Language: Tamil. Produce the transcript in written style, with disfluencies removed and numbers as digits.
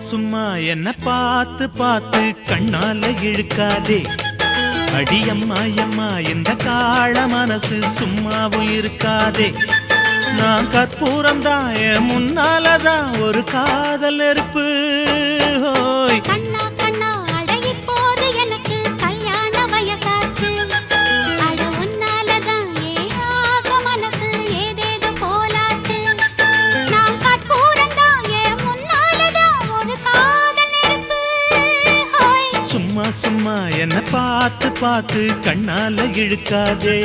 சும்மா என்ன பார்த்து பார்த்து கண்ணால இழுக்காதே. அடியம்மா அம்மா இந்த காள மனசு சும்மாவும் இருக்காதே. நான் கற்பூரம் தான் என் முன்னாலதான் ஒரு காதல் நெருப்பு. ஹோய் கண்ணா கண்ணா அடகி போது எனக்கு கல்யாண வயசாச்சு. அட உன்னாலதான் ஏன் ஆசை மனசு ஏதேதோ போலாச்சு. நான் கற்பூரம் தான் என் முன்னாலதான் ஒரு காதல் நெருப்பு. ஹோய் சும்மா சும்மா என்ன பார்த்து பார்த்து கண்ணால இழுக்காதே.